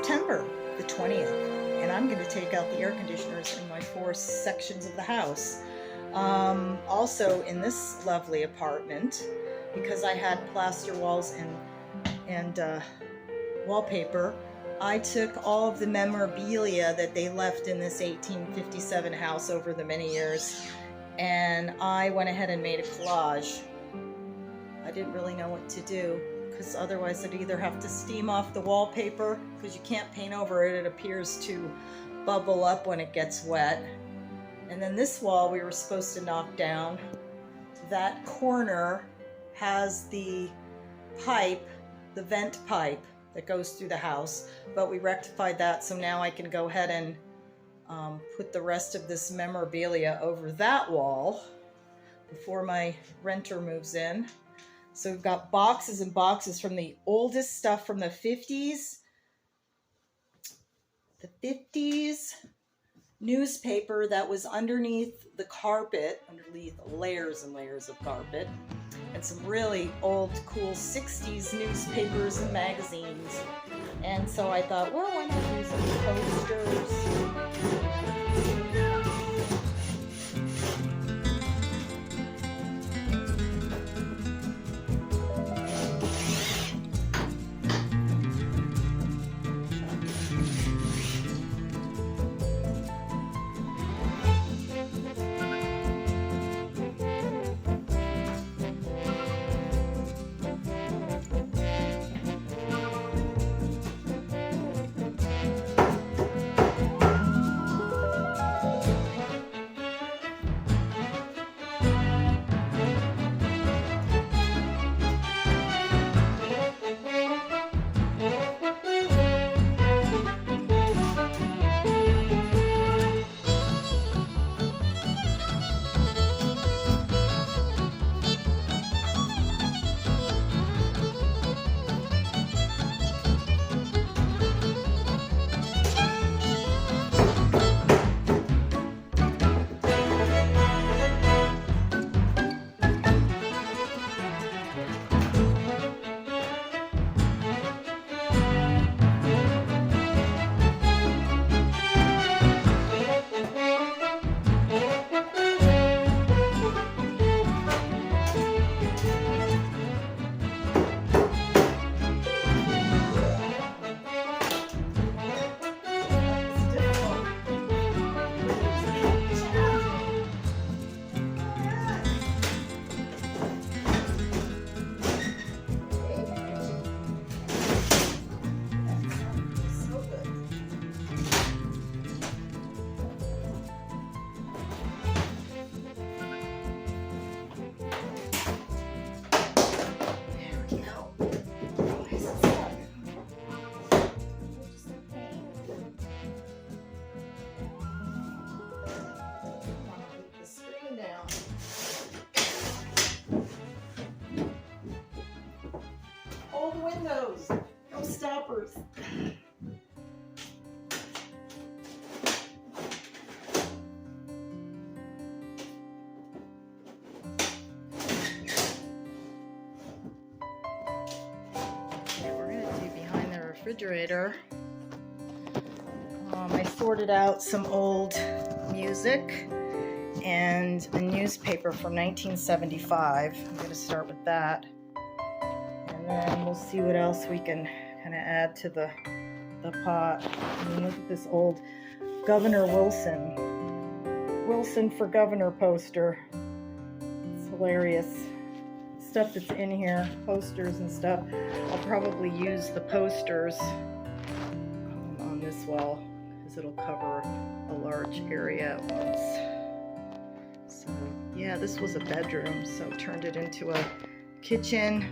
September the 20th, and I'm going to take out the air conditioners in my 4 sections of the house. Also in this lovely apartment, because I had plaster walls and wallpaper, I took all of the memorabilia that they left in this 1857 house over the many years, and I went ahead and made a collage. I didn't really know what to do, because otherwise I'd either have to steam off the wallpaper, because you can't paint over it, it appears to bubble up when it gets wet. And then this wall we were supposed to knock down. That corner has the pipe, the vent pipe that goes through the house, but we rectified that, so now I can go ahead and put the rest of this memorabilia over that wall before my renter moves in. So we've got boxes and boxes from the oldest stuff from the 50s. The 50s newspaper that was underneath the carpet, underneath layers and layers of carpet, and some really old, cool 60s newspapers and magazines. And so I thought, well, why not use some posters? Windows, no stoppers. Okay, we're going to do behind the refrigerator. I sorted out some old music and a newspaper from 1975. I'm going to start with that. And then we'll see what else we can kind of add to the pot. I mean, look at this old Governor Wilson for Governor poster. It's hilarious. Stuff that's in here, posters and stuff. I'll probably use the posters on this wall because it'll cover a large area at once. So yeah, this was a bedroom, so turned it into a kitchen.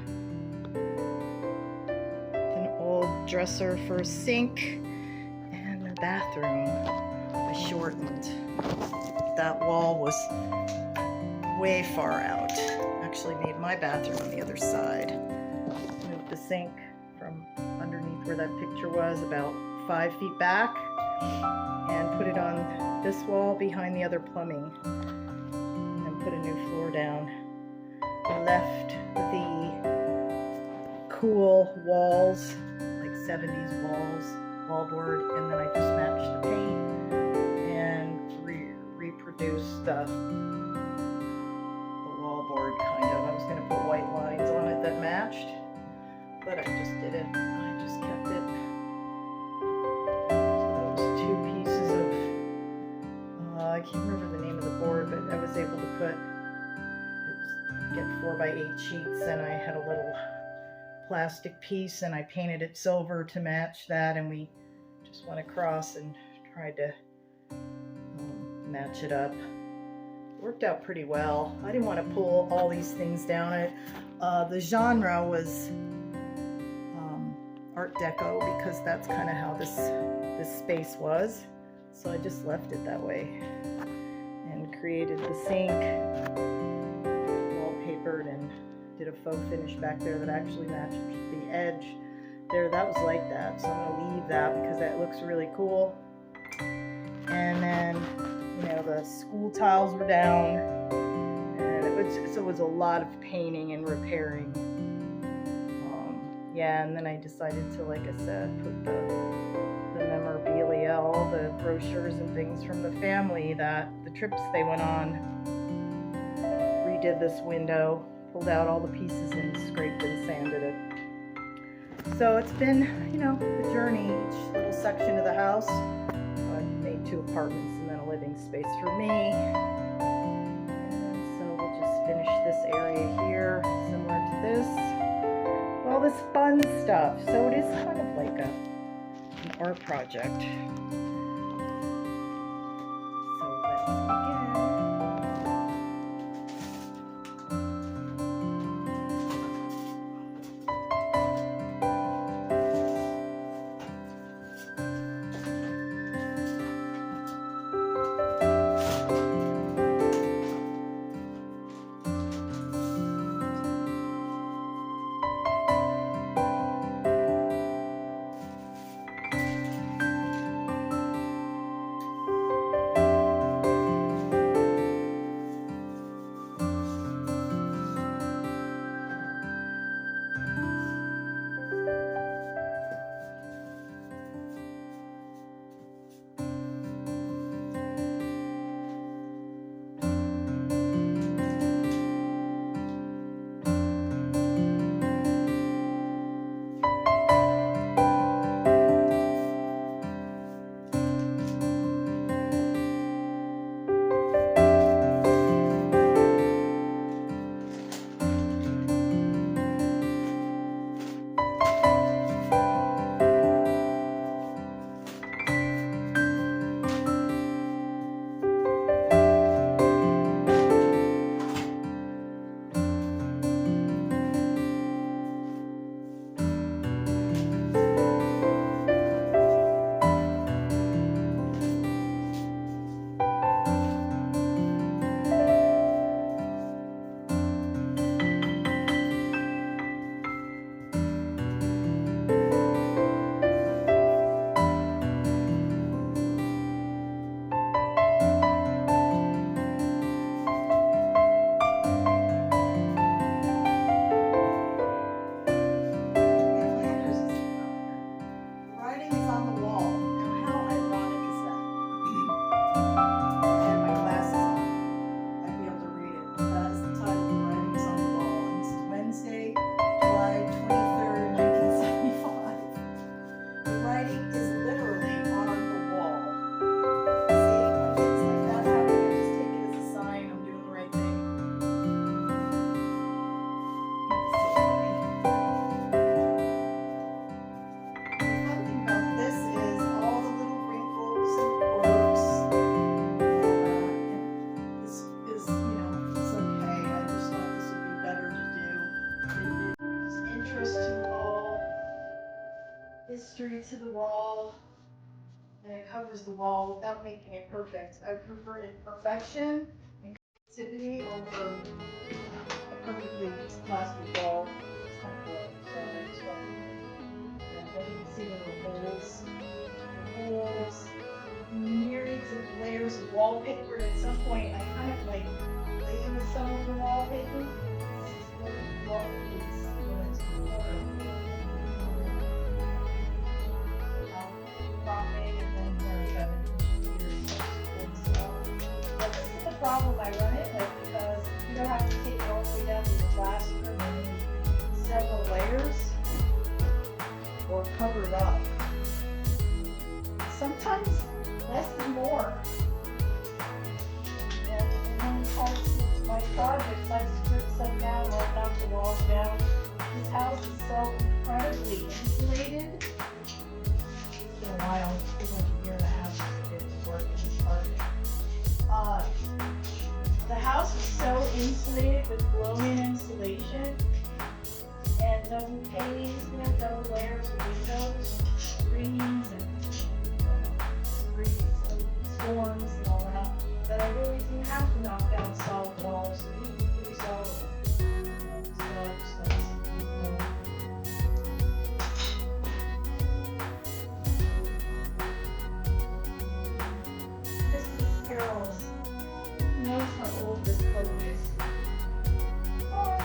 Dresser for a sink, and the bathroom I shortened. That wall was way far out. Actually made my bathroom on the other side. Moved the sink from underneath where that picture was about 5 feet back and put it on this wall behind the other plumbing, and then put a new floor down. I left the cool walls, 70s walls, wallboard, and then I just matched the paint and reproduced the wallboard kind of. I was going to put white lines on it that matched, but I just didn't. I just kept it. So those two pieces of, I can't remember the name of the board, but I was able to get 4x8 sheets, and I had a little plastic piece and I painted it silver to match that, and we just went across and tried to match it up. It worked out pretty well. I didn't want to pull all these things down. The genre was Art Deco because that's kind of how this space was, so I just left it that way and created the sink, wallpapered, and did a faux finish back there that actually matched the edge there. That was like that, so I'm going to leave that because that looks really cool. And then, you know, the school tiles were down, and it was a lot of painting and repairing. Yeah, and then I decided to, like I said, put the memorabilia, all the brochures and things from the family, that the trips they went on. Redid this window, pulled out all the pieces and scraped and sanded it. So it's been, you know, a journey, each little section of the house. I made 2 apartments and then a living space for me. And so we'll just finish this area here, similar to this. All this fun stuff. So it is kind of like an art project. So let's begin. History to the wall, and it covers the wall without making it perfect. I preferred perfection and creativity over a perfectly plastered wall. It's kind of boring, so I just want to, you can see the little holes, myriads of layers of wallpaper. At some point, I kind of like playing with some of the wallpaper. sometimes less is more. And one part of my projects, I strip stuff down, or knock the walls down. This house is so incredibly insulated. It's been a while, pretty much a year and a half since I did this work and started. The house is so insulated with blown-in insulation, and double panes, double layers of windows, screens, and storms and all that. That I really didn't have to knock down solid walls. These are pretty solid. So I just like this is Carol's. Who knows how old this boat is? Oh.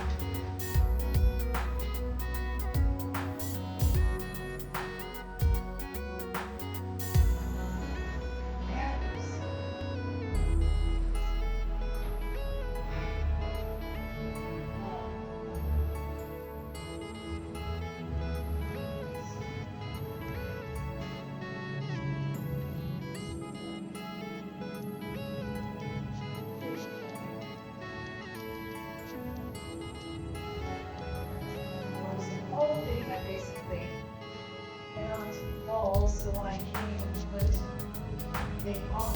I basically found walls, so when I came and put the on